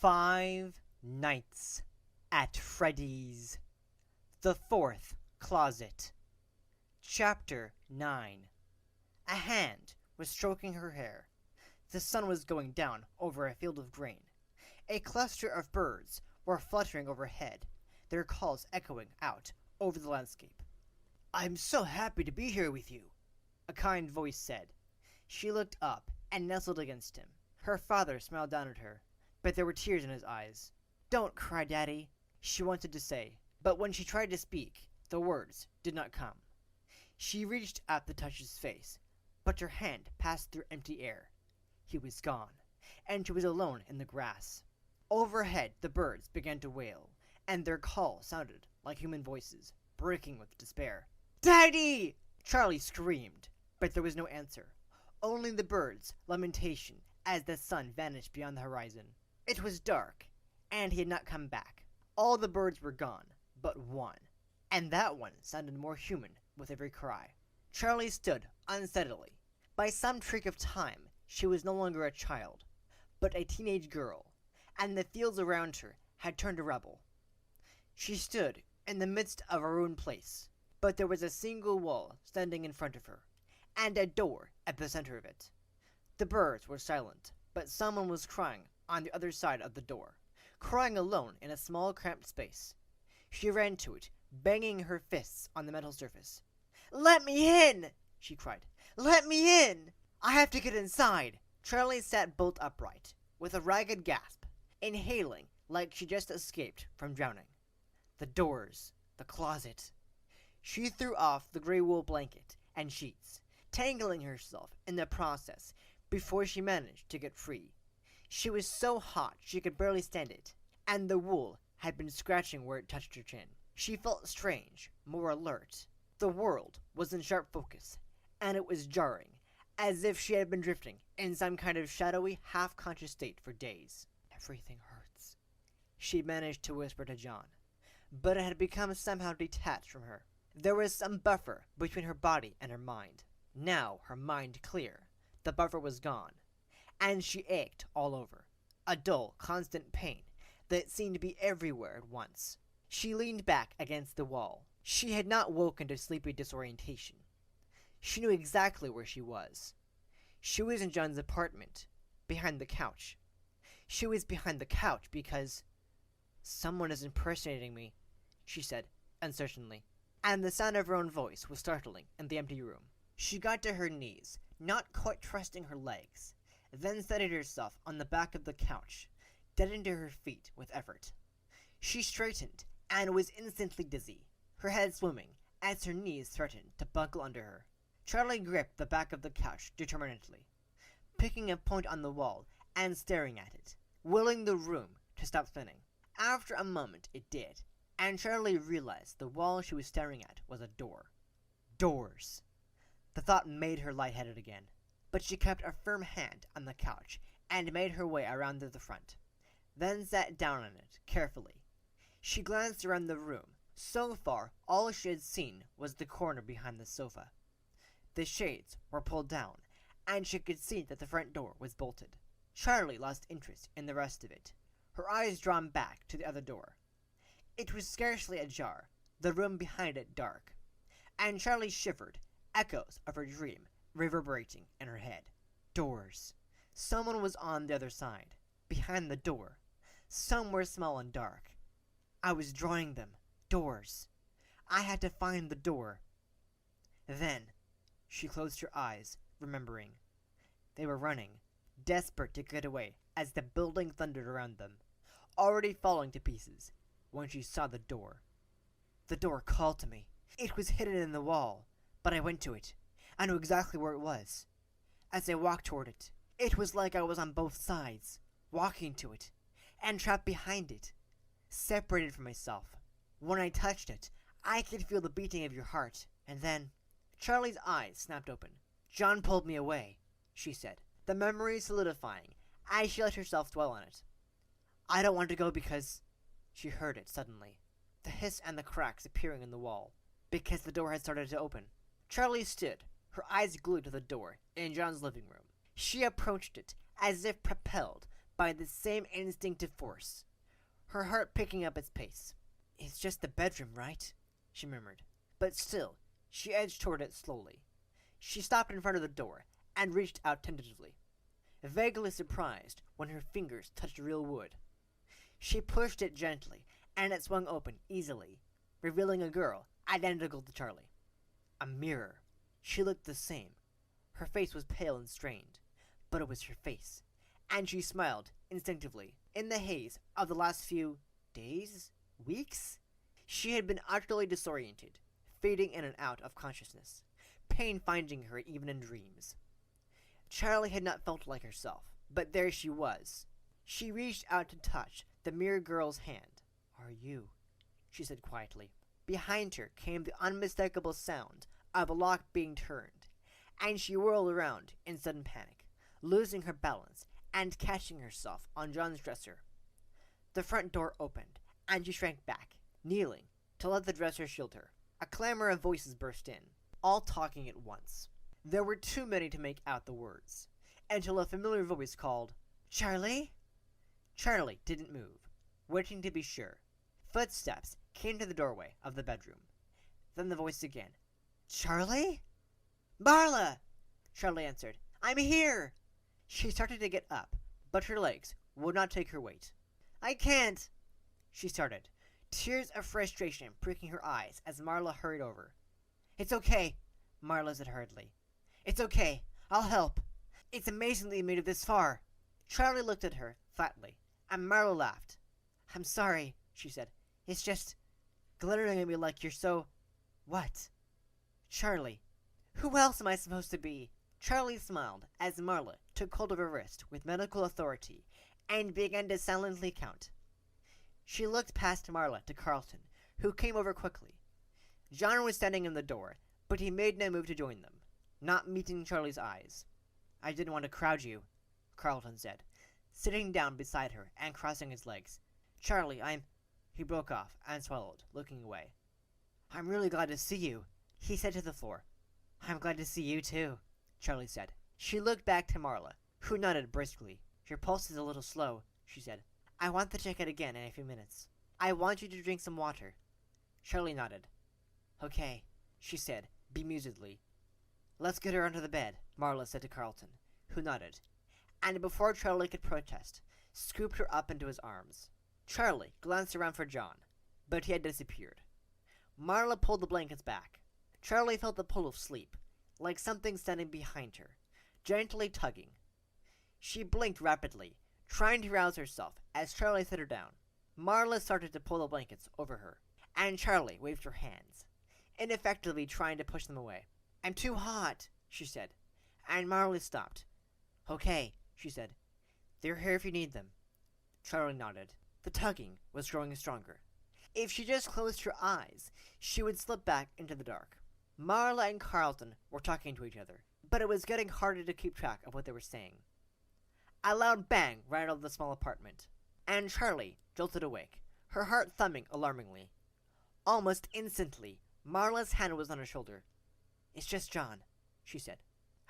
5 Nights at Freddy's. The Fourth Closet. Chapter 9. A hand was stroking her hair. The sun was going down over a field of grain. A cluster of birds were fluttering overhead, their calls echoing out over the landscape. "I'm so happy to be here with you," a kind voice said. She looked up and nestled against him. Her father smiled down at her, but there were tears in his eyes. "Don't cry, Daddy," she wanted to say, but when she tried to speak, the words did not come. She reached up to touch his face, but her hand passed through empty air. He was gone, and she was alone in the grass. Overhead, the birds began to wail, and their call sounded like human voices, breaking with despair. "Daddy!" Charlie screamed, but there was no answer. Only the birds' lamentation as the sun vanished beyond the horizon. It was dark, and he had not come back. All the birds were gone, but one, and that one sounded more human with every cry. Charlie stood unsteadily. By some trick of time, she was no longer a child, but a teenage girl, and the fields around her had turned to rubble. She stood in the midst of a ruined place, but there was a single wall standing in front of her, and a door at the center of it. The birds were silent, but someone was crying on the other side of the door, crying alone in a small cramped space. She ran to it, banging her fists on the metal surface. "Let me in!" she cried. "Let me in! I have to get inside!" Charlie sat bolt upright, with a ragged gasp, inhaling like she just escaped from drowning. The doors, the closet. She threw off the gray wool blanket and sheets, tangling herself in the process before she managed to get free. She was so hot she could barely stand it, and the wool had been scratching where it touched her chin. She felt strange, more alert. The world was in sharp focus, and it was jarring, as if she had been drifting in some kind of shadowy, half-conscious state for days. "Everything hurts," she managed to whisper to John, but it had become somehow detached from her. There was some buffer between her body and her mind. Now, her mind clear, the buffer was gone, and she ached all over, a dull, constant pain that seemed to be everywhere at once. She leaned back against the wall. She had not woken to sleepy disorientation. She knew exactly where she was. She was in John's apartment, behind the couch. She was behind the couch because "Someone is impersonating me," she said, uncertainly, and the sound of her own voice was startling in the empty room. She got to her knees, not quite trusting her legs, then steadied herself on the back of the couch, getting to her feet with effort. She straightened and was instantly dizzy, her head swimming as her knees threatened to buckle under her. Charlie gripped the back of the couch determinedly, picking a point on the wall and staring at it, willing the room to stop spinning. After a moment it did, and Charlie realized the wall she was staring at was a door. Doors. The thought made her lightheaded again, but she kept a firm hand on the couch and made her way around to the front, then sat down on it carefully. She glanced around the room. So far, all she had seen was the corner behind the sofa. The shades were pulled down, and she could see that the front door was bolted. Charlie lost interest in the rest of it, her eyes drawn back to the other door. It was scarcely ajar, the room behind it dark, and Charlie shivered, echoes of her dream reverberating in her head. Doors. Someone was on the other side, behind the door, somewhere small and dark. I was drawing them. Doors. I had to find the door. Then she closed her eyes, remembering. They were running, desperate to get away as the building thundered around them, already falling to pieces, when she saw the door. The door called to me. It was hidden in the wall, but I went to it. I knew exactly where it was. As I walked toward it, it was like I was on both sides, walking to it, and trapped behind it, separated from myself. When I touched it, I could feel the beating of your heart, and then Charlie's eyes snapped open. "John pulled me away," she said, the memory solidifying as she let herself dwell on it. "I don't want to go because—" She heard it suddenly, the hiss and the cracks appearing in the wall, because the door had started to open. Charlie stood, her eyes glued to the door, in John's living room. She approached it, as if propelled by the same instinctive force, her heart picking up its pace. "It's just the bedroom, right?" she murmured. But still, she edged toward it slowly. She stopped in front of the door and reached out tentatively, vaguely surprised when her fingers touched real wood. She pushed it gently, and it swung open easily, revealing a girl identical to Charlie. A mirror. She looked the same. Her face was pale and strained, but it was her face, and she smiled instinctively. In the haze of the last few days? Weeks? She had been utterly disoriented, fading in and out of consciousness, pain finding her even in dreams. Charlie had not felt like herself, but there she was. She reached out to touch the mirror girl's hand. "Are you?" she said quietly. Behind her came the unmistakable sound of a lock being turned, and she whirled around in sudden panic, losing her balance and catching herself on John's dresser. The front door opened, and she shrank back, kneeling, to let the dresser shield her. A clamor of voices burst in, all talking at once. There were too many to make out the words, until a familiar voice called, "Charlie?" Charlie didn't move, waiting to be sure. Footsteps came to the doorway of the bedroom. Then the voice again. "Charlie?" "Marla!" Charlie answered. "I'm here!" She started to get up, but her legs would not take her weight. "I can't," she started, tears of frustration pricking her eyes as Marla hurried over. "It's okay," Marla said hurriedly. "It's okay. I'll help. It's amazing that you made it this far." Charlie looked at her flatly, and Marla laughed. "I'm sorry," she said. "It's just glittering at me like you're so—" "What?" "Charlie. Who else am I supposed to be?" Charlie smiled as Marla took hold of her wrist with medical authority and began to silently count. She looked past Marla to Carlton, who came over quickly. John was standing in the door, but he made no move to join them, not meeting Charlie's eyes. "I didn't want to crowd you," Carlton said, sitting down beside her and crossing his legs. "Charlie, He broke off and swallowed, looking away. "I'm really glad to see you," he said to the floor. "I'm glad to see you, too," Charlie said. She looked back to Marla, who nodded briskly. "Your pulse is a little slow," she said. "I want to check it again in a few minutes. I want you to drink some water." Charlie nodded. "Okay," she said, bemusedly. "Let's get her under the bed," Marla said to Carlton, who nodded, and before Charlie could protest, scooped her up into his arms. Charlie glanced around for John, but he had disappeared. Marla pulled the blankets back. Charlie felt the pull of sleep, like something standing behind her, gently tugging. She blinked rapidly, trying to rouse herself as Charlie set her down. Marla started to pull the blankets over her, and Charlie waved her hands, ineffectively trying to push them away. "I'm too hot," she said, and Marla stopped. "Okay," she said. "They're here if you need them." Charlie nodded. The tugging was growing stronger. If she just closed her eyes, she would slip back into the dark. Marla and Carlton were talking to each other, but it was getting harder to keep track of what they were saying. A loud bang rattled the small apartment, and Charlie jolted awake, her heart thumping alarmingly. Almost instantly, Marla's hand was on her shoulder. "It's just John," she said.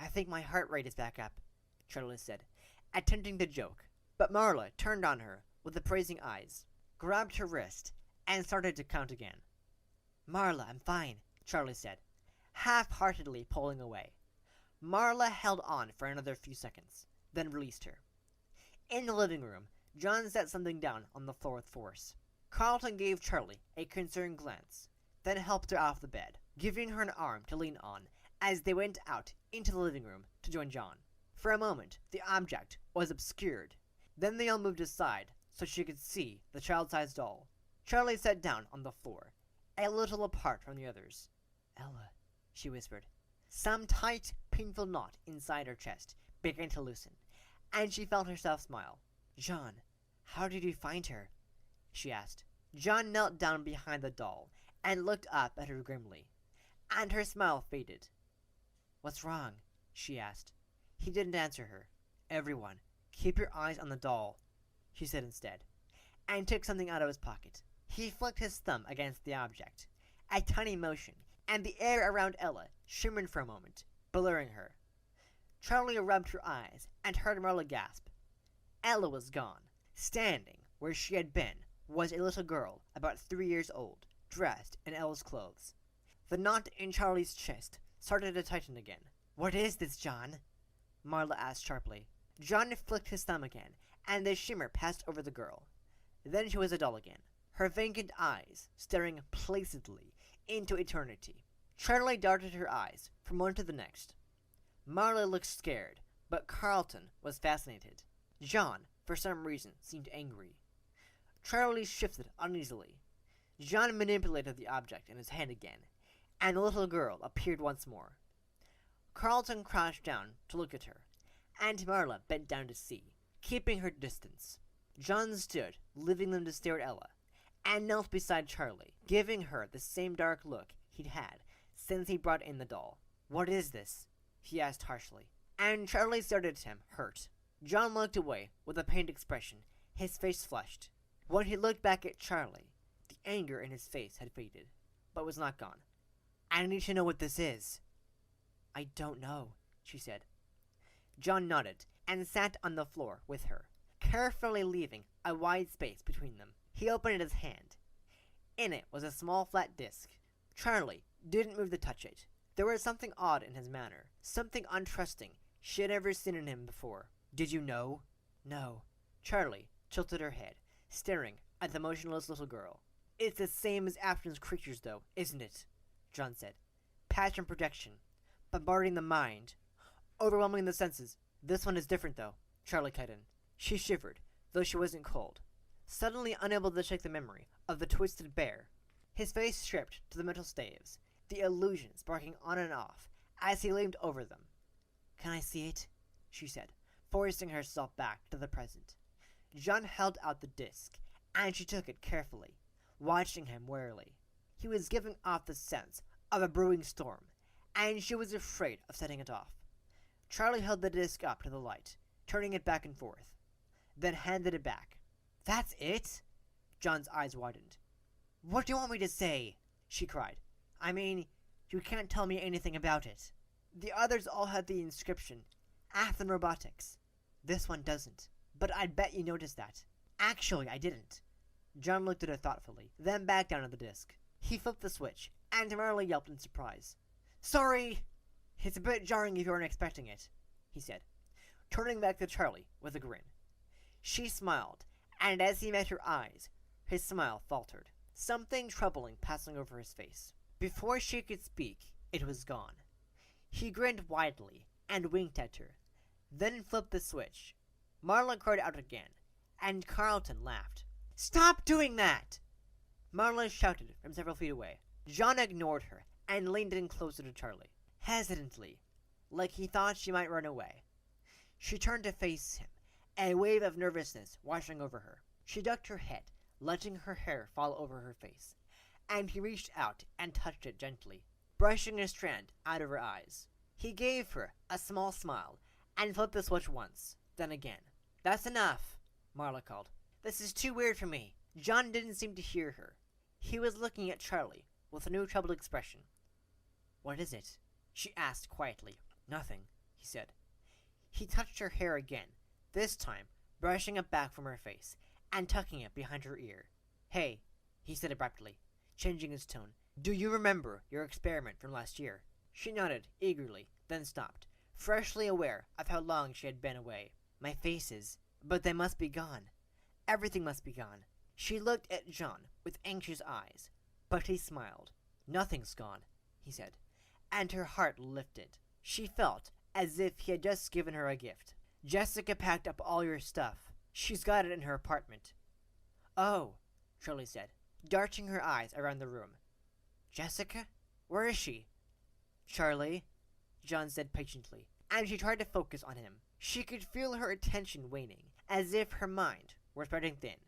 "I think my heart rate is back up," Charlie said, attempting to joke, but Marla turned on her with appraising eyes, grabbed her wrist, and started to count again. "Marla, I'm fine," Charlie said, half-heartedly pulling away. Marla held on for another few seconds, then released her. In the living room, John set something down on the floor with force. Carlton gave Charlie a concerned glance, then helped her off the bed, giving her an arm to lean on as they went out into the living room to join John. For a moment, the object was obscured. Then they all moved aside so she could see the child-sized doll. Charlie sat down on the floor, a little apart from the others. "Ella," she whispered. Some tight, painful knot inside her chest began to loosen, and she felt herself smile. "John, how did you find her?" she asked. John knelt down behind the doll and looked up at her grimly, and her smile faded. "What's wrong?" she asked. He didn't answer her. "Everyone, keep your eyes on the doll," she said instead, and took something out of his pocket. He flicked his thumb against the object, a tiny motion, and the air around Ella shimmered for a moment, blurring her. Charlie rubbed her eyes and heard Marla gasp. Ella was gone. Standing where she had been was a little girl about 3 years old, dressed in Ella's clothes. The knot in Charlie's chest started to tighten again. "What is this, John?" Marla asked sharply. John flicked his thumb again, and the shimmer passed over the girl. Then she was a doll again, her vacant eyes staring placidly into eternity. Charlie darted her eyes from one to the next. Marla looked scared, but Carlton was fascinated. John, for some reason, seemed angry. Charlie shifted uneasily. John manipulated the object in his hand again, and the little girl appeared once more. Carlton crouched down to look at her, and Marla bent down to see, keeping her distance. John stood, leaving them to stare at Ella, and knelt beside Charlie, giving her the same dark look he'd had since he brought in the doll. "What is this?" he asked harshly, and Charlie stared at him, hurt. John looked away with a pained expression, his face flushed. When he looked back at Charlie, the anger in his face had faded, but was not gone. "I need to know what this is." "I don't know," she said. John nodded and sat on the floor with her, carefully leaving a wide space between them. He opened his hand. In it was a small flat disc. Charlie didn't move to touch it. There was something odd in his manner, something untrusting she had never seen in him before. "Did you know?" "No." Charlie tilted her head, staring at the motionless little girl. "It's the same as Afton's creatures, though, isn't it?" John said. "Passion projection, bombarding the mind, overwhelming the senses. This one is different, though," Charlie cut in. She shivered, though she wasn't cold, suddenly unable to shake the memory of the twisted bear. His face stripped to the metal staves, the illusion sparking on and off as he leaned over them. "Can I see it?" she said, forcing herself back to the present. John held out the disc, and she took it carefully, watching him warily. He was giving off the sense of a brewing storm, and she was afraid of setting it off. Charlie held the disc up to the light, turning it back and forth, then handed it back. "That's it?" John's eyes widened. "What do you want me to say?" she cried. "I mean, you can't tell me anything about it." The others all had the inscription, Athen Robotics. This one doesn't, but I'd bet you noticed that. "Actually, I didn't." John looked at her thoughtfully, then back down at the disc. He flipped the switch, and Marla yelped in surprise. "Sorry! It's a bit jarring if you weren't expecting it," he said, turning back to Charlie with a grin. She smiled, and as he met her eyes, his smile faltered, something troubling passing over his face. Before she could speak, it was gone. He grinned widely and winked at her, then flipped the switch. Marla cried out again, and Carlton laughed. "Stop doing that!" Marla shouted from several feet away. John ignored her and leaned in closer to Charlie, hesitantly, like he thought she might run away. She turned to face him, a wave of nervousness washing over her. She ducked her head, letting her hair fall over her face, and he reached out and touched it gently, brushing a strand out of her eyes. He gave her a small smile and flipped the switch once, then again. "That's enough," Marla called. "This is too weird for me." John didn't seem to hear her. He was looking at Charlie with a new troubled expression. "What is it?" she asked quietly. "Nothing," he said. He touched her hair again, this time brushing it back from her face and tucking it behind her ear. "Hey," he said abruptly, changing his tone. "Do you remember your experiment from last year?" She nodded eagerly, then stopped, freshly aware of how long she had been away. "My faces, but they must be gone. Everything must be gone." She looked at John with anxious eyes, but he smiled. "Nothing's gone," he said, and her heart lifted. She felt as if he had just given her a gift. "Jessica packed up all your stuff. She's got it in her apartment." "Oh," Charlie said, darting her eyes around the room. "Jessica? Where is she?" "Charlie," John said patiently, and she tried to focus on him. She could feel her attention waning, as if her mind were spreading thin,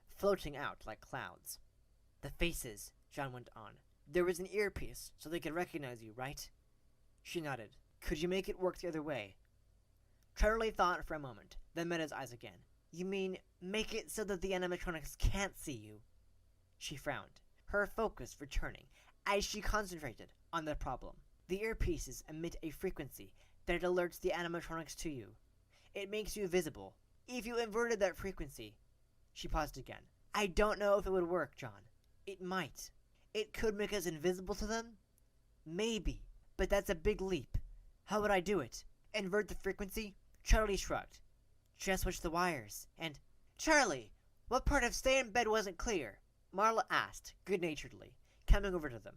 floating out like clouds. "The faces," John went on. "There was an earpiece, so they could recognize you, right?" She nodded. "Could you make it work the other way?" Charlie thought for a moment, then met his eyes again. "You mean, make it so that the animatronics can't see you?" She frowned, her focus returning as she concentrated on the problem. "The earpieces emit a frequency that alerts the animatronics to you. It makes you visible, If you inverted that frequency. She paused again. I don't know if it would work, John. It might. It could make us invisible to them? Maybe. But that's a big leap. How would I do it? Invert the frequency? Charlie shrugged. Just switch the wires. And, Charlie, what part of stay in bed wasn't clear? Marla asked, good-naturedly, coming over to them.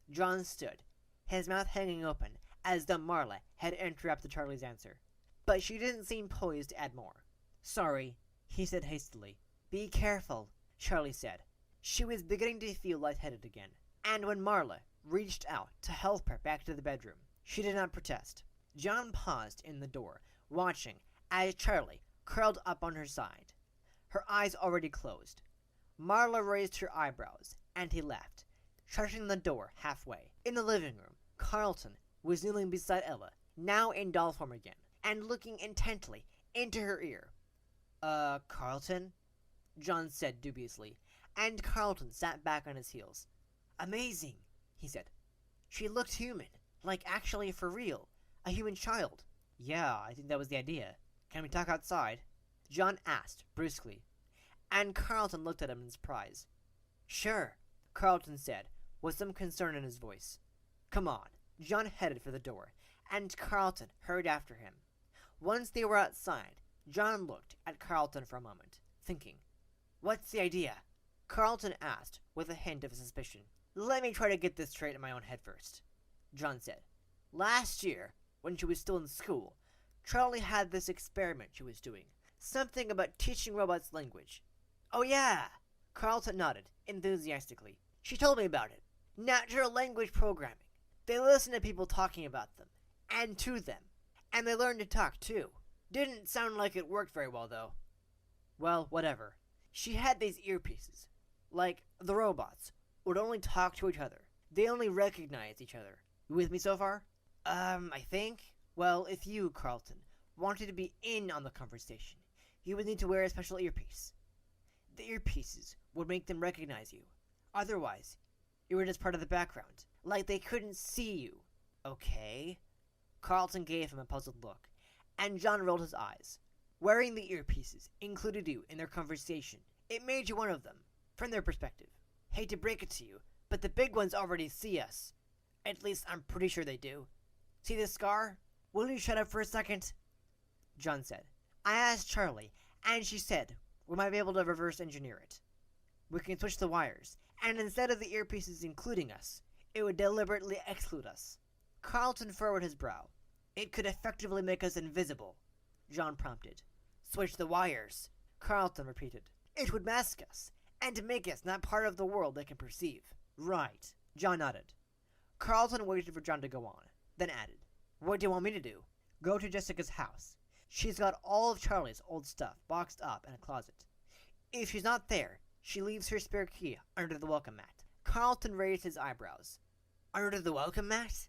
John stood, his mouth hanging open, as though Marla had interrupted Charlie's answer. But she didn't seem poised to add more. Sorry, he said hastily. Be careful, Charlie said. She was beginning to feel lightheaded again, and when Marla reached out to help her back to the bedroom, she did not protest. John paused in the door, watching as Charlie curled up on her side, her eyes already closed. Marla raised her eyebrows, and he left, shutting the door halfway. In the living room, Carlton was kneeling beside Ella, now in doll form again, and looking intently into her ear. Carlton? John said dubiously, and Carlton sat back on his heels. Amazing, he said. She looked human, like actually for real, a human child. Yeah, I think that was the idea. Can we talk outside? John asked, brusquely, and Carlton looked at him in surprise. Sure, Carlton said, with some concern in his voice. Come on. John headed for the door, and Carlton hurried after him. Once they were outside, John looked at Carlton for a moment, thinking. What's the idea? Carlton asked, with a hint of suspicion. Let me try to get this straight in my own head first, John said. Last year, when she was still in school, Charlie had this experiment she was doing. Something about teaching robots language. Oh yeah! Carlton nodded, enthusiastically. She told me about it. Natural language programming. They listen to people talking about them, and to them. And they learn to talk, too. Didn't sound like it worked very well, though. Well, whatever. She had these earpieces. Like, the robots would only talk to each other. They only recognize each other. You with me so far? I think. Well, if you, Carlton, wanted to be in on the conversation, you would need to wear a special earpiece. The earpieces would make them recognize you. Otherwise, you were just part of the background, like they couldn't see you. Okay. Carlton gave him a puzzled look, and John rolled his eyes. Wearing the earpieces included you in their conversation. It made you one of them, from their perspective. Hate to break it to you, but the big ones already see us. At least I'm pretty sure they do. See this scar? Will you shut up for a second? John said. I asked Charlie, and she said we might be able to reverse engineer it. We can switch the wires, and instead of the earpieces including us, it would deliberately exclude us. Carlton furrowed his brow. It could effectively make us invisible, John prompted. Switch the wires, Carlton repeated. It would mask us, and make us not part of the world they can perceive. Right, John nodded. Carlton waited for John to go on, then added, What do you want me to do? Go to Jessica's house. She's got all of Charlie's old stuff boxed up in a closet. If she's not there, she leaves her spare key under the welcome mat. Carlton raised his eyebrows. Under the welcome mat?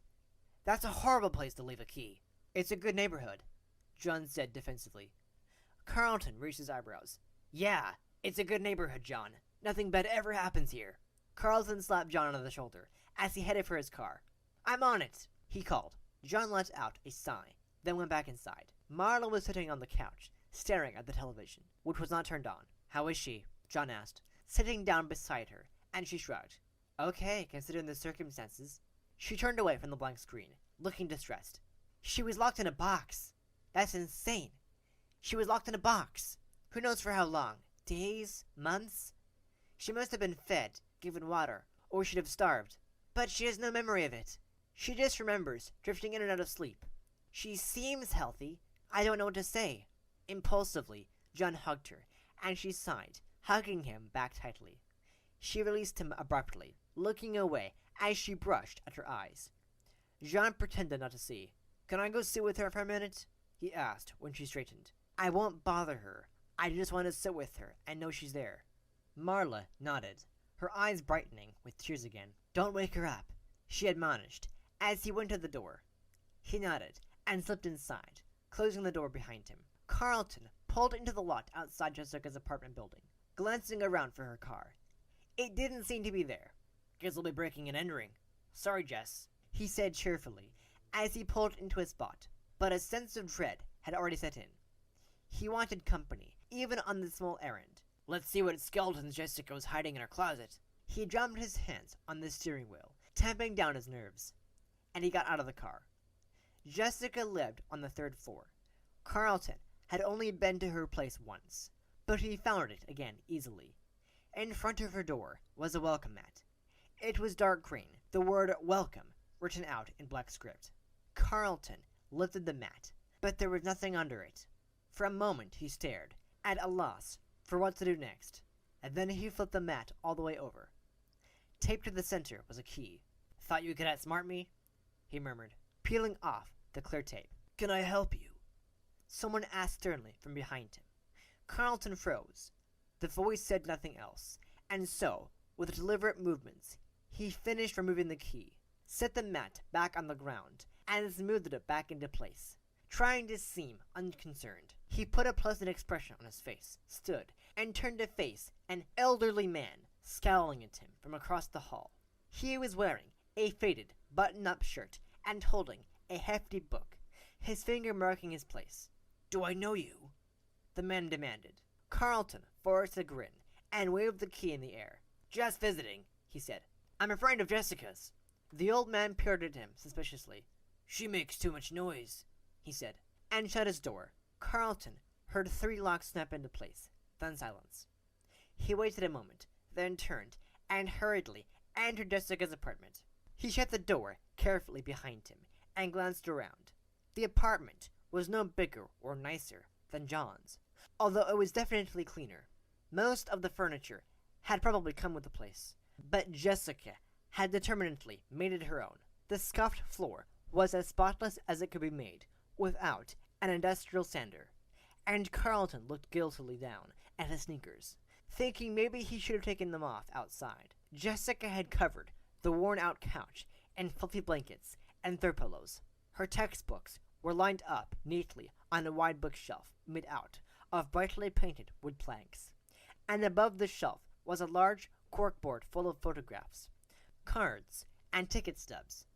That's a horrible place to leave a key. It's a good neighborhood, John said defensively. Carlton raised his eyebrows. Yeah, it's a good neighborhood, John. Nothing bad ever happens here. Carlton slapped John on the shoulder as he headed for his car. I'm on it, he called. John let out a sigh, then went back inside. Marla was sitting on the couch, staring at the television, which was not turned on. How is she? John asked, sitting down beside her, and she shrugged. Okay, considering the circumstances. She turned away from the blank screen, looking distressed. She was locked in a box. That's insane. She was locked in a box. Who knows for how long? Days? Months? She must have been fed, given water, or she'd have starved. But she has no memory of it. She just remembers drifting in and out of sleep. She seems healthy. I don't know what to say. Impulsively, John hugged her, and she sighed, hugging him back tightly. She released him abruptly, looking away as she brushed at her eyes. John pretended not to see. Can I go sit with her for a minute? He asked when she straightened. I won't bother her. I just want to sit with her and know she's there. Marla nodded, her eyes brightening with tears again. Don't wake her up, she admonished, as he went to the door. He nodded and slipped inside, closing the door behind him. Carlton pulled into the lot outside Jessica's apartment building, glancing around for her car. It didn't seem to be there. Guess we'll be breaking and entering. Sorry, Jess, he said cheerfully, as he pulled into a spot, but a sense of dread had already set in. He wanted company, even on this small errand. Let's see what skeletons Jessica was hiding in her closet. He drummed his hands on the steering wheel, tamping down his nerves, and he got out of the car. Jessica lived on the 3rd floor. Carlton had only been to her place once, but he found it again easily. In front of her door was a welcome mat. It was dark green, the word welcome written out in black script. Carlton lifted the mat, but there was nothing under it. For a moment he stared, at a loss for what to do next, and then he flipped the mat all the way over. Taped to the center was a key. "Thought you could outsmart me?" he murmured, peeling off the clear tape. "Can I help you?" Someone asked sternly from behind him. Carlton froze. The voice said nothing else, and so, with deliberate movements, he finished removing the key, set the mat back on the ground, and smoothed it back into place. Trying to seem unconcerned, he put a pleasant expression on his face, stood, and turned to face an elderly man scowling at him from across the hall. He was wearing a faded, button-up shirt and holding a hefty book, his finger marking his place. "Do I know you?" the man demanded. Carlton forced a grin and waved the key in the air. "Just visiting," he said. "I'm a friend of Jessica's." The old man peered at him suspiciously. "She makes too much noise," he said, and shut his door. Carlton heard 3 locks snap into place, then silence. He waited a moment, then turned and hurriedly entered Jessica's apartment. He shut the door carefully behind him and glanced around. The apartment was no bigger or nicer than John's, although it was definitely cleaner. Most of the furniture had probably come with the place, but Jessica had determinedly made it her own. The scuffed floor was as spotless as it could be made, without an industrial sander, and Carlton looked guiltily down at his sneakers, thinking maybe he should have taken them off outside. Jessica had covered the worn-out couch in fluffy blankets and throw pillows. Her textbooks were lined up neatly on a wide bookshelf made out of brightly painted wood planks, and above the shelf was a large corkboard full of photographs, cards, and ticket stubs.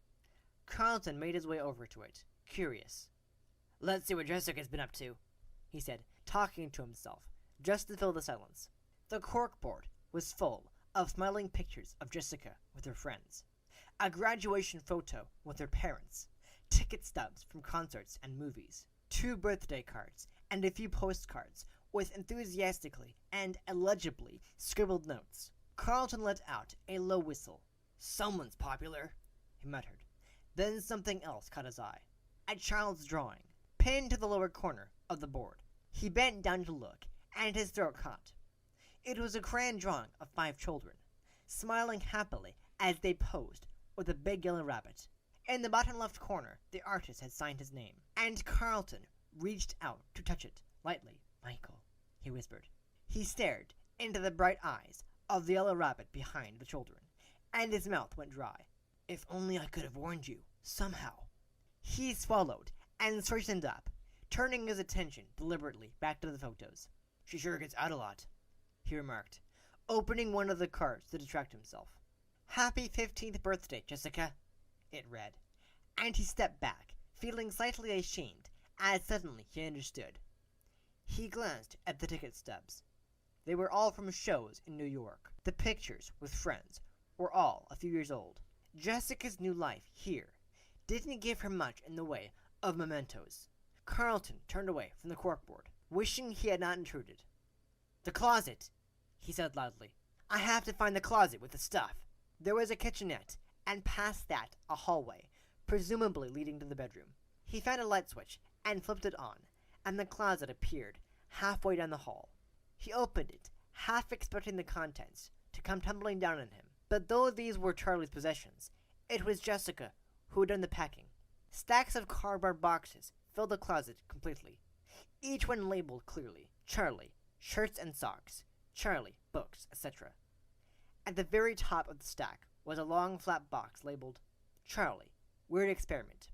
Carlton made his way over to it, curious. "Let's see what Jessica's been up to," he said, talking to himself, just to fill the silence. The corkboard was full of smiling pictures of Jessica with her friends, a graduation photo with her parents, ticket stubs from concerts and movies, 2 birthday cards, and a few postcards with enthusiastically and illegibly scribbled notes. Carlton let out a low whistle. "Someone's popular," he muttered. Then something else caught his eye. A child's drawing, pinned to the lower corner of the board. He bent down to look, and his throat caught. It was a crayon drawing of 5 children, smiling happily as they posed with a big yellow rabbit. In the bottom left corner, the artist had signed his name, and Carlton reached out to touch it lightly. "Michael," he whispered. He stared into the bright eyes of the yellow rabbit behind the children, and his mouth went dry. "If only I could have warned you, somehow." He swallowed and straightened up, turning his attention deliberately back to the photos. "She sure gets out a lot," he remarked, opening one of the cards to distract himself. "Happy 15th birthday, Jessica," it read, and he stepped back, feeling slightly ashamed, as suddenly he understood. He glanced at the ticket stubs. They were all from shows in New York. The pictures with friends were all a few years old. Jessica's new life here didn't give her much in the way of mementos. Carlton turned away from the corkboard, wishing he had not intruded. "The closet," he said loudly. "I have to find the closet with the stuff." There was a kitchenette, and past that a hallway, presumably leading to the bedroom. He found a light switch and flipped it on, and the closet appeared halfway down the hall. He opened it, half expecting the contents to come tumbling down on him. But though these were Charlie's possessions, it was Jessica who had done the packing. Stacks of cardboard boxes filled the closet completely, each one labeled clearly: Charlie, shirts and socks, Charlie, books, etc. At the very top of the stack was a long flat box labeled Charlie, Weird Experiment.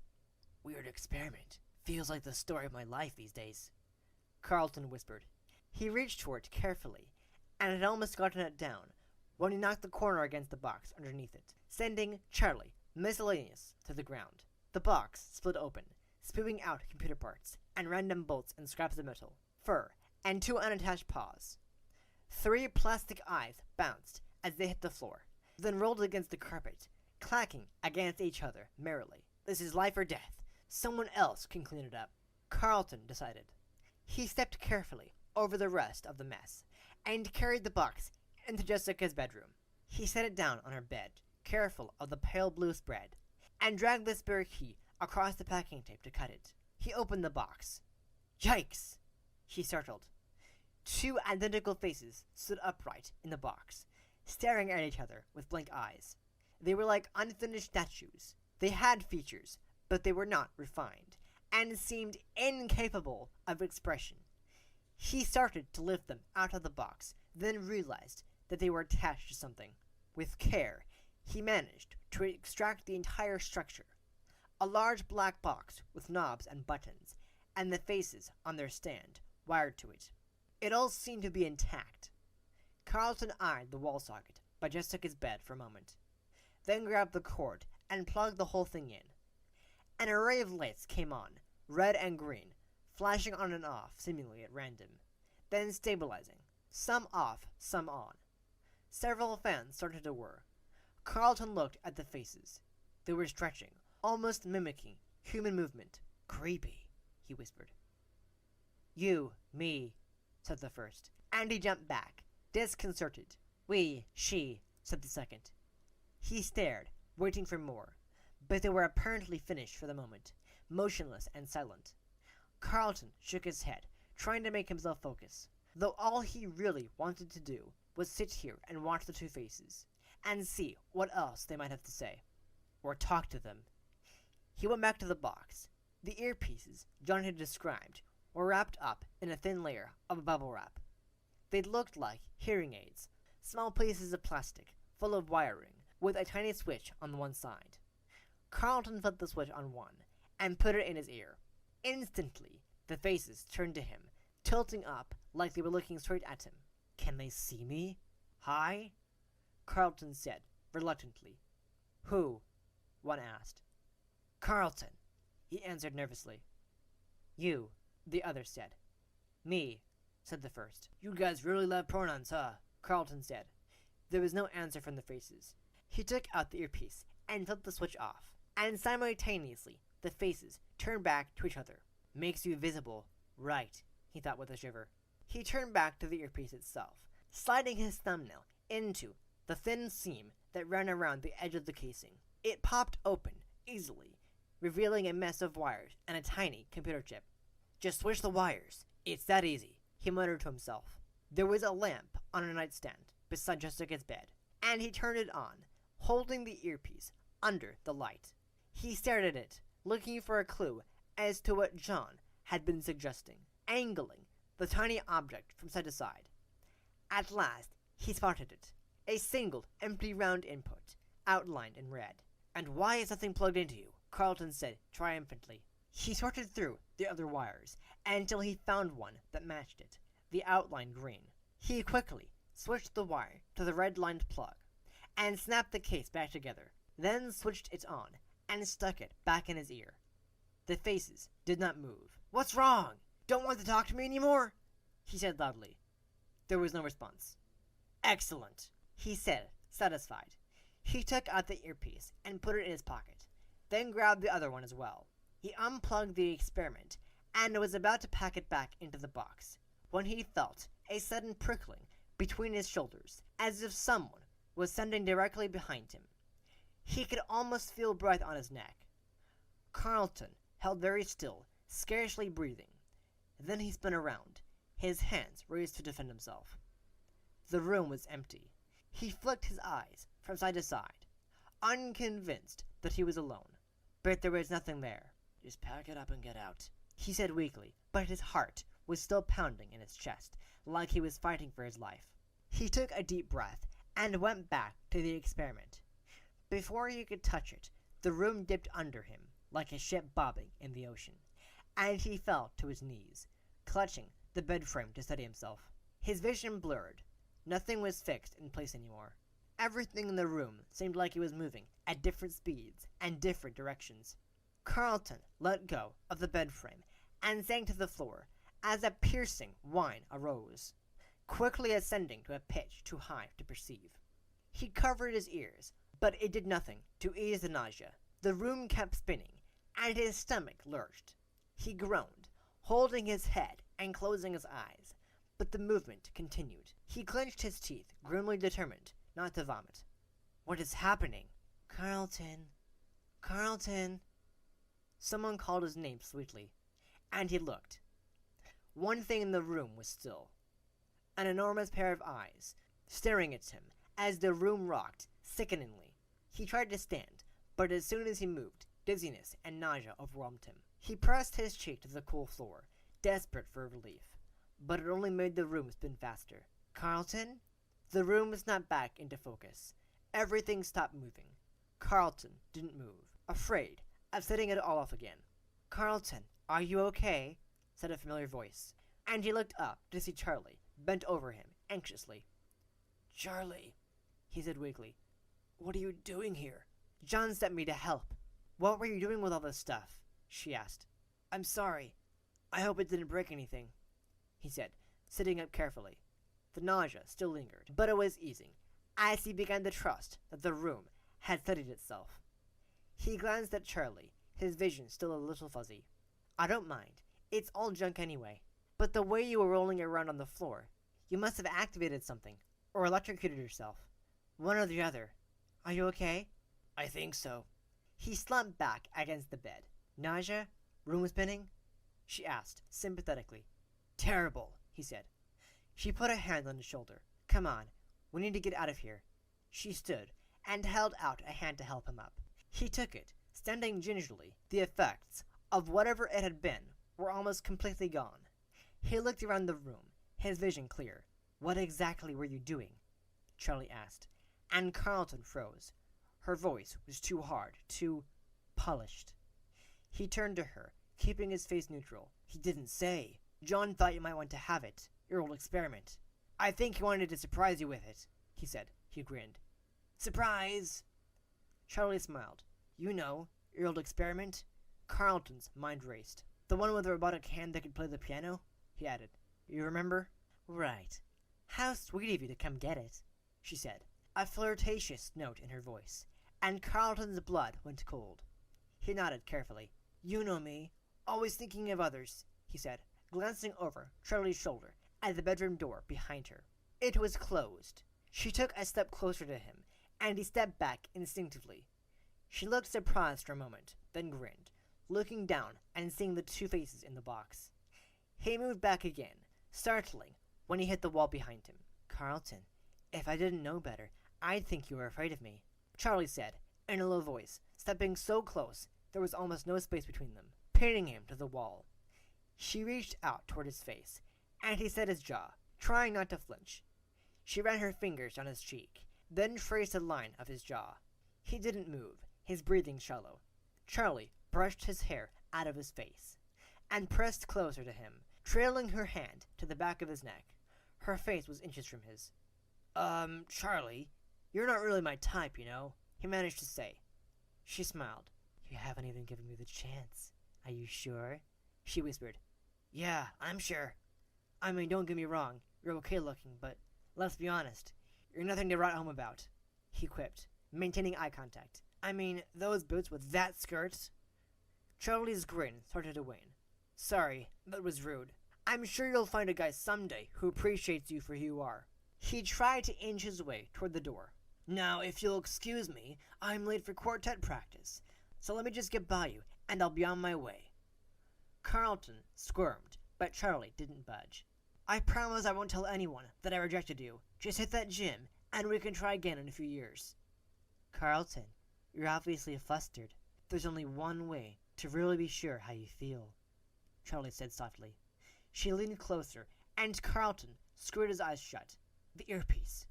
"Weird Experiment. Feels like the story of my life these days," Carlton whispered. He reached for it carefully, and had almost gotten it down when he knocked the corner against the box underneath it, sending Charlie, Miscellaneous, to the ground. The box split open, spewing out computer parts and random bolts and scraps of metal. fur, and 2 unattached paws. 3 plastic eyes bounced as they hit the floor, then rolled against the carpet, clacking against each other merrily. This is life or death. Someone else can clean it up, Carlton decided. He stepped carefully over the rest of the mess and carried the box into Jessica's bedroom. He set it down on her bed, careful of the pale blue spread, and dragged the spare key across the packing tape to cut it. He opened the box. Yikes! He startled. 2 identical faces stood upright in the box, staring at each other with blank eyes. They were like unfinished statues. They had features, but they were not refined, and seemed incapable of expression. He started to lift them out of the box, then realized that they were attached to something. With care, he managed to extract the entire structure. A large black box with knobs and buttons, and the faces on their stand wired to it. It all seemed to be intact. Carlton eyed the wall socket by Jessica's bed for a moment, then grabbed the cord and plugged the whole thing in. An array of lights came on, red and green, flashing on and off seemingly at random, then stabilizing, some off, some on. Several fans started to whir. Carlton looked at the faces. They were stretching, almost mimicking human movement. Creepy, he whispered. You, me, said the first, and he jumped back, disconcerted. We, she, said the second. He stared, waiting for more, but they were apparently finished for the moment, motionless and silent. Carlton shook his head, trying to make himself focus, though all he really wanted to do was sit here and watch the 2 faces, and see what else they might have to say, or talk to them. He went back to the box. The earpieces John had described were wrapped up in a thin layer of bubble wrap. They looked like hearing aids, small pieces of plastic, full of wiring, with a tiny switch on the one side. Carlton flipped the switch on one, and put it in his ear. Instantly, the faces turned to him, tilting up like they were looking straight at him. Can they see me? Hi? Carlton said, reluctantly. Who? One asked. Carlton, he answered nervously. You, the other said. Me, said the first. You guys really love pronouns, huh? Carlton said. There was no answer from the faces. He took out the earpiece and flipped the switch off, and simultaneously the faces turned back to each other. Makes you visible, right, he thought with a shiver. He turned back to the earpiece itself, sliding his thumbnail into the thin seam that ran around the edge of the casing. It popped open easily, revealing a mess of wires and a tiny computer chip. Just switch the wires. It's that easy, he muttered to himself. There was a lamp on a nightstand beside Jessica's bed, and he turned it on, holding the earpiece under the light. He stared at it, looking for a clue as to what John had been suggesting, angling the tiny object from side to side. At last, he spotted it, a single empty round input, outlined in red. And why is nothing plugged into you? Carlton said triumphantly. He sorted through the other wires until he found one that matched it, the outline green. He quickly switched the wire to the red-lined plug and snapped the case back together, then switched it on and stuck it back in his ear. The faces did not move. What's wrong? Don't want to talk to me anymore? He said loudly. There was no response. Excellent, he said, satisfied. He took out the earpiece and put it in his pocket, then grabbed the other one as well. He unplugged the experiment and was about to pack it back into the box when he felt a sudden prickling between his shoulders, as if someone was standing directly behind him. He could almost feel breath on his neck. Carlton held very still, scarcely breathing. Then he spun around, his hands raised to defend himself. The room was empty. He flicked his eyes from side to side, unconvinced that he was alone. But there was nothing there. Just pack it up and get out, he said weakly, but his heart was still pounding in his chest, like he was fighting for his life. He took a deep breath and went back to the experiment. Before he could touch it, the room dipped under him, like a ship bobbing in the ocean, and he fell to his knees, clutching the bed frame to steady himself. His vision blurred. Nothing was fixed in place anymore. Everything in the room seemed like it was moving at different speeds and different directions. Carlton let go of the bed frame and sank to the floor as a piercing whine arose, quickly ascending to a pitch too high to perceive. He covered his ears, but it did nothing to ease the nausea. The room kept spinning, and his stomach lurched. He groaned, holding his head and closing his eyes, but the movement continued. He clenched his teeth, grimly determined not to vomit. What is happening? Carlton. Carlton. Someone called his name sweetly, and he looked. One thing in the room was still. An enormous pair of eyes, staring at him as the room rocked sickeningly. He tried to stand, but as soon as he moved, dizziness and nausea overwhelmed him. He pressed his cheek to the cool floor, desperate for relief, but it only made the room spin faster. Carlton? The room snapped back into focus. Everything stopped moving. Carlton didn't move, afraid of setting it all off again. Carlton, are you okay? Said a familiar voice, and he looked up to see Charlie, bent over him, anxiously. Charlie, he said weakly, what are you doing here? John sent me to help. What were you doing with all this stuff? She asked. I'm sorry. I hope it didn't break anything, he said, sitting up carefully. The nausea still lingered, but it was easing, as he began to trust that the room had steadied itself. He glanced at Charlie, his vision still a little fuzzy. I don't mind. It's all junk anyway. But the way you were rolling around on the floor, you must have activated something, or electrocuted yourself. One or the other. Are you okay? I think so. He slumped back against the bed. Nausea? Room spinning? She asked, sympathetically. Terrible, he said. She put a hand on his shoulder. Come on, we need to get out of here. She stood, and held out a hand to help him up. He took it, standing gingerly. The effects of whatever it had been were almost completely gone. He looked around the room, his vision clear. What exactly were you doing? Charlie asked, and Carlton froze. Her voice was too hard, too polished. He turned to her, keeping his face neutral. He didn't say. John thought you might want to have it, your old experiment. I think he wanted to surprise you with it, he said. He grinned. Surprise! Charlie smiled. You know, your old experiment? Carlton's mind raced. The one with the robotic hand that could play the piano? He added. You remember? Right. How sweet of you to come get it, she said, a flirtatious note in her voice, and Carlton's blood went cold. He nodded carefully. You know me, always thinking of others, he said, glancing over Charlie's shoulder at the bedroom door behind her. It was closed. She took a step closer to him, and he stepped back instinctively. She looked surprised for a moment, then grinned, looking down and seeing the two faces in the box. He moved back again, startling when he hit the wall behind him. Carlton, if I didn't know better, I'd think you were afraid of me, Charlie said, in a low voice, stepping so close there was almost no space between them, pinning him to the wall. She reached out toward his face, and he set his jaw, trying not to flinch. She ran her fingers down his cheek, then traced a line of his jaw. He didn't move, his breathing shallow. Charlie brushed his hair out of his face, and pressed closer to him, trailing her hand to the back of his neck. Her face was inches from his. Charlie, you're not really my type, you know, he managed to say. She smiled. You haven't even given me the chance. Are you sure? She whispered. Yeah, I'm sure. I mean, don't get me wrong, you're okay looking, but let's be honest, you're nothing to write home about, he quipped, maintaining eye contact. I mean, those boots with that skirt. Charlie's grin started to wane. Sorry, that was rude. I'm sure you'll find a guy someday who appreciates you for who you are. He tried to inch his way toward the door. Now, if you'll excuse me, I'm late for quartet practice, so let me just get by you, and I'll be on my way. Carlton squirmed, but Charlie didn't budge. I promise I won't tell anyone that I rejected you. Just hit that gym, and we can try again in a few years. Carlton, you're obviously flustered. There's only one way to really be sure how you feel, Charlie said softly. She leaned closer, and Carlton screwed his eyes shut. The earpiece.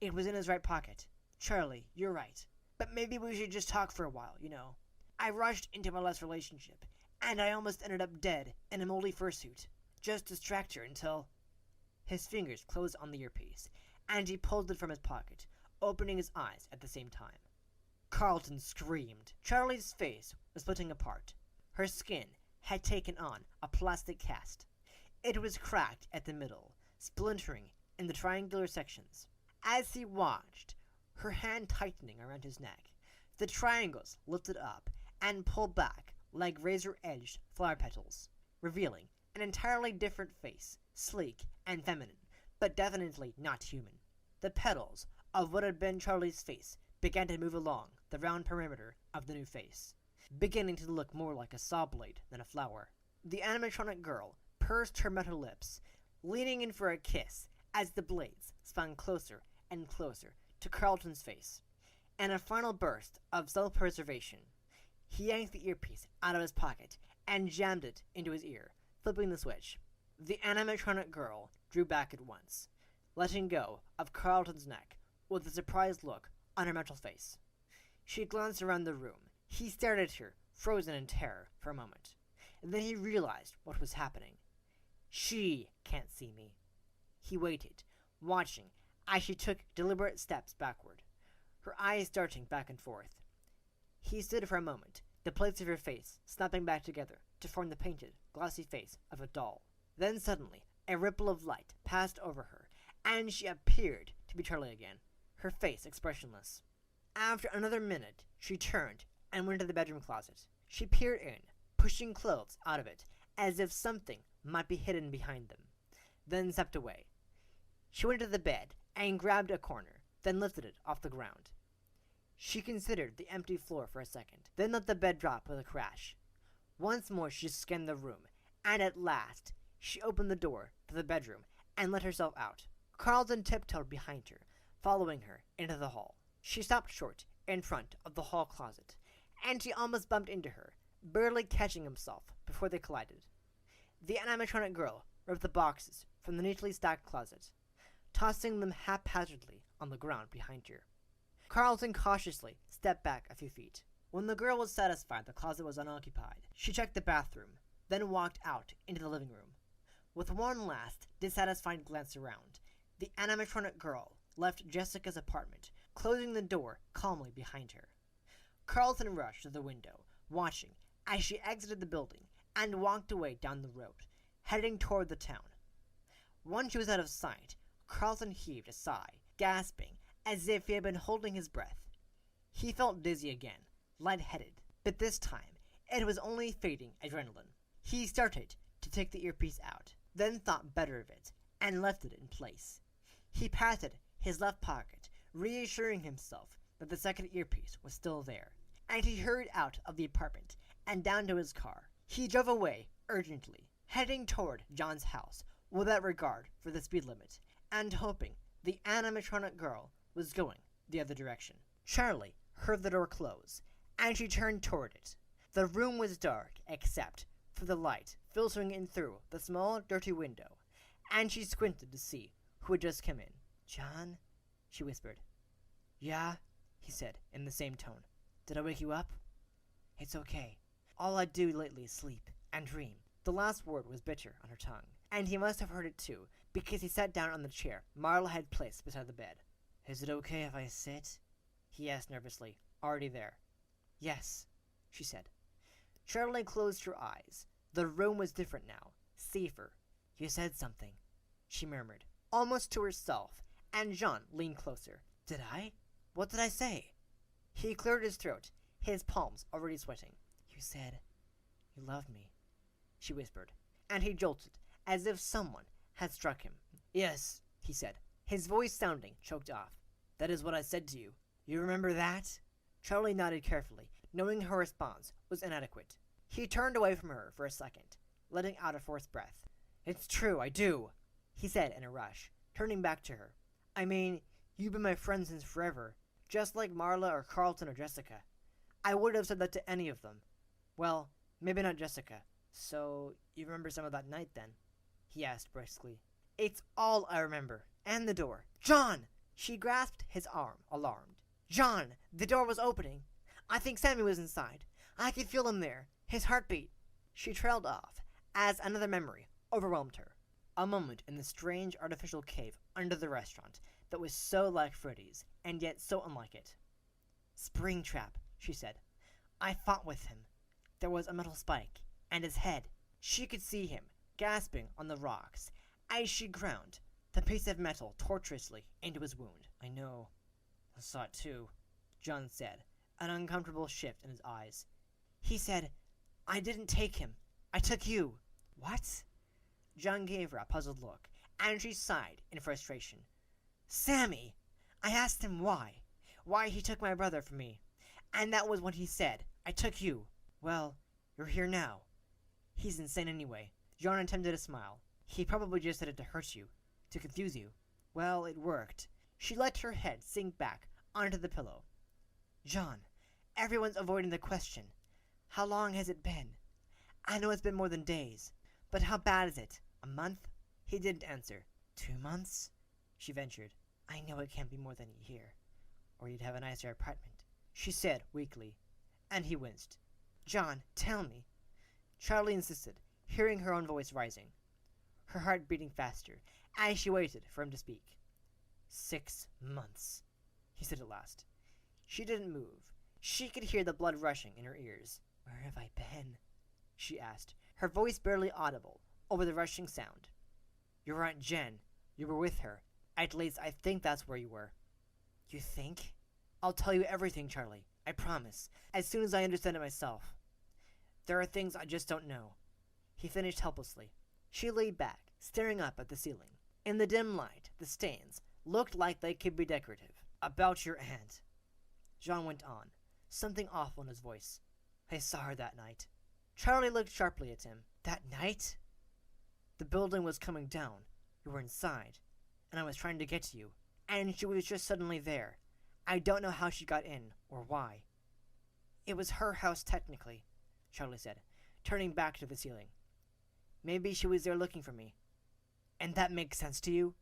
It was in his right pocket. Charlie, you're right. But maybe we should just talk for a while, you know. I rushed into my last relationship, and I almost ended up dead in a moldy fursuit. Just distract her until... His fingers closed on the earpiece, and he pulled it from his pocket, opening his eyes at the same time. Carlton screamed. Charlie's face was splitting apart. Her skin had taken on a plastic cast. It was cracked at the middle, splintering in the triangular sections. As he watched, her hand tightening around his neck, the triangles lifted up and pulled back like razor-edged flower petals, revealing an entirely different face, sleek and feminine, but definitely not human. The petals of what had been Charlie's face began to move along the round perimeter of the new face, beginning to look more like a saw blade than a flower. The animatronic girl pursed her metal lips, leaning in for a kiss as the blades spun closer and closer to Carlton's face. In a final burst of self-preservation, he yanked the earpiece out of his pocket and jammed it into his ear, flipping the switch. The animatronic girl drew back at once, letting go of Carlton's neck with a surprised look on her metal face. She glanced around the room. He stared at her, frozen in terror, for a moment. And then he realized what was happening. She can't see me. He waited, watching as she took deliberate steps backward, her eyes darting back and forth. He stood for a moment, the plates of her face snapping back together to form the painted, glossy face of a doll. Then suddenly, a ripple of light passed over her, and she appeared to be Charlie again, her face expressionless. After another minute, she turned and went to the bedroom closet. She peered in, pushing clothes out of it, as if something might be hidden behind them, then stepped away. She went to the bed and grabbed a corner, then lifted it off the ground. She considered the empty floor for a second, then let the bed drop with a crash. Once more she scanned the room, and at last she opened the door to the bedroom and let herself out. Carlton tiptoed behind her, following her into the hall. She stopped short in front of the hall closet, and he almost bumped into her, barely catching himself before they collided. The animatronic girl ripped the boxes from the neatly stacked closet, tossing them haphazardly on the ground behind her. Carlton cautiously stepped back a few feet. When the girl was satisfied the closet was unoccupied, she checked the bathroom, then walked out into the living room. With one last dissatisfied glance around, the animatronic girl left Jessica's apartment, closing the door calmly behind her. Carlton rushed to the window, watching as she exited the building and walked away down the road, heading toward the town. Once she was out of sight, Carlton heaved a sigh, gasping as if he had been holding his breath. He felt dizzy again, lightheaded, but this time it was only fading adrenaline. He started to take the earpiece out, then thought better of it and left it in place. He patted his left pocket, reassuring himself that the second earpiece was still there, and he hurried out of the apartment and down to his car. He drove away urgently, heading toward John's house without regard for the speed limit, and hoping the animatronic girl was going the other direction. Charlie heard the door close, and she turned toward it. The room was dark except for the light filtering in through the small, dirty window, and she squinted to see who had just come in. "John?" she whispered. "Yeah," he said in the same tone. "Did I wake you up?" "It's okay. All I do lately is sleep and dream." The last word was bitter on her tongue, and he must have heard it too, because he sat down on the chair Marla had placed beside the bed. "Is it okay if I sit?" he asked nervously, already there. "Yes," she said. Charlie closed her eyes. The room was different now, safer. "You said something," she murmured, almost to herself, and John leaned closer. "Did I? What did I say?" He cleared his throat, his palms already sweating. "You said you love me," she whispered, and he jolted, as if someone had struck him. "Yes," he said, his voice sounding choked off. "That is what I said to you. You remember that?" Charlie nodded carefully, knowing her response was inadequate. He turned away from her for a second, letting out a forced breath. "It's true, I do," he said in a rush, turning back to her. "I mean, you've been my friend since forever, just like Marla or Carlton or Jessica. I would have said that to any of them. Well, maybe not Jessica. So, you remember some of that night then?" he asked briskly. "It's all I remember. And the door. John!" She grasped his arm, alarmed. "John! The door was opening. I think Sammy was inside. I could feel him there. His heartbeat." She trailed off, as another memory overwhelmed her. A moment in the strange artificial cave under the restaurant that was so like Freddy's, and yet so unlike it. "Springtrap," she said. "I fought with him. There was a metal spike, and his head. She could see him, gasping on the rocks as she ground the piece of metal tortuously into his wound. I know. I saw it too, John said, an uncomfortable shift in his eyes. He said, I didn't take him. I took you. What? John gave her a puzzled look, and she sighed in frustration. Sammy! I asked him why. Why he took my brother from me. And that was what he said. I took you. Well, you're here now. He's insane anyway. John attempted a smile. He probably just said it to hurt you, to confuse you. Well, it worked. She let her head sink back onto the pillow. John, everyone's avoiding the question. How long has it been? I know it's been more than days, but how bad is it? A month? He didn't answer. 2 months? She ventured. I know it can't be more than a year, or you'd have a nicer apartment, she said weakly, and he winced. John, tell me. Charlie insisted, hearing her own voice rising, her heart beating faster, as she waited for him to speak. 6 months, he said at last. She didn't move. She could hear the blood rushing in her ears. Where have I been? She asked, her voice barely audible over the rushing sound. Your Aunt Jen. You were with her. At least I think that's where you were. You think? I'll tell you everything, Charlie. I promise. As soon as I understand it myself. There are things I just don't know. He finished helplessly. She lay back, staring up at the ceiling. In the dim light, the stains looked like they could be decorative. About your aunt. John went on, something awful in his voice. I saw her that night. Charlie looked sharply at him. That night? The building was coming down. You were inside, and I was trying to get to you, and she was just suddenly there. I don't know how she got in, or why. It was her house technically, Charlie said, turning back to the ceiling. Maybe she was there looking for me. And that makes sense to you?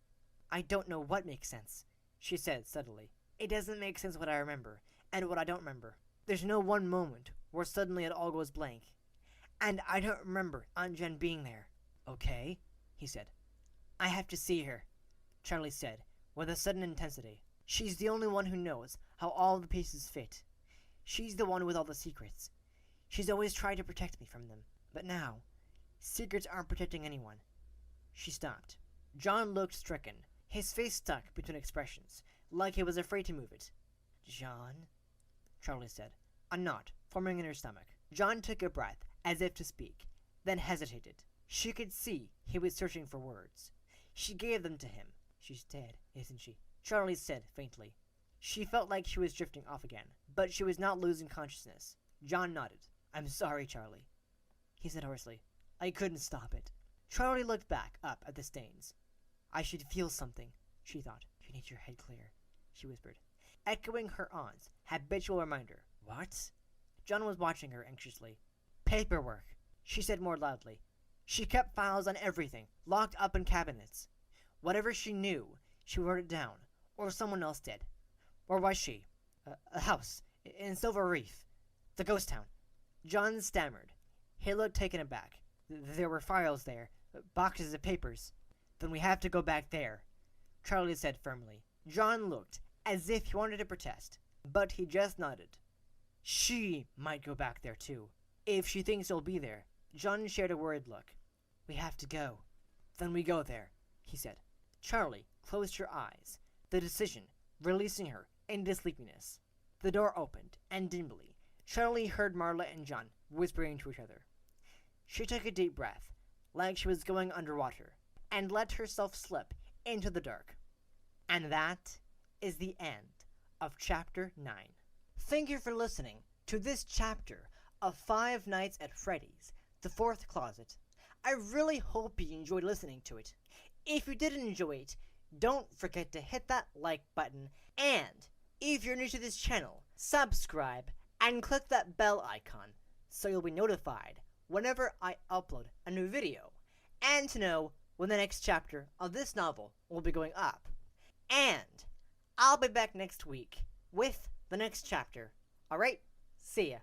I don't know what makes sense, she said steadily. It doesn't make sense what I remember, and what I don't remember. There's no one moment where suddenly it all goes blank. And I don't remember Aunt Jen being there. Okay, he said. I have to see her, Charlie said, with a sudden intensity. She's the only one who knows how all the pieces fit. She's the one with all the secrets. She's always tried to protect me from them. But now, secrets aren't protecting anyone. She stopped. John looked stricken, his face stuck between expressions, like he was afraid to move it. John? Charlie said, a knot forming in her stomach. John took a breath, as if to speak, then hesitated. She could see he was searching for words. She gave them to him. She's dead, isn't she? Charlie said faintly. She felt like she was drifting off again, but she was not losing consciousness. John nodded. I'm sorry, Charlie, he said hoarsely. I couldn't stop it. Charlie looked back up at the stains. I should feel something, she thought. You need your head clear, she whispered, echoing her aunt's habitual reminder. What? John was watching her anxiously. Paperwork, she said more loudly. She kept files on everything, locked up in cabinets. Whatever she knew, she wrote it down, or someone else did. Where was she? A house, in Silver Reef. The ghost town. John stammered. He looked taken aback. There were files there, boxes of papers. Then we have to go back there, Charlie said firmly. John looked as if he wanted to protest, but he just nodded. She might go back there too, if she thinks you'll be there. John shared a worried look. We have to go. Then we go there, he said. Charlie closed her eyes, the decision releasing her into sleepiness. The door opened, and dimly, Charlie heard Marla and John whispering to each other. She took a deep breath, like she was going underwater, and let herself slip into the dark. And that is the end of Chapter 9. Thank you for listening to this chapter of Five Nights at Freddy's, The Fourth Closet. I really hope you enjoyed listening to it. If you did enjoy it, don't forget to hit that like button, and if you're new to this channel, subscribe and click that bell icon so you'll be notified whenever I upload a new video, and to know when the next chapter of this novel will be going up. And I'll be back next week with the next chapter. Alright, see ya.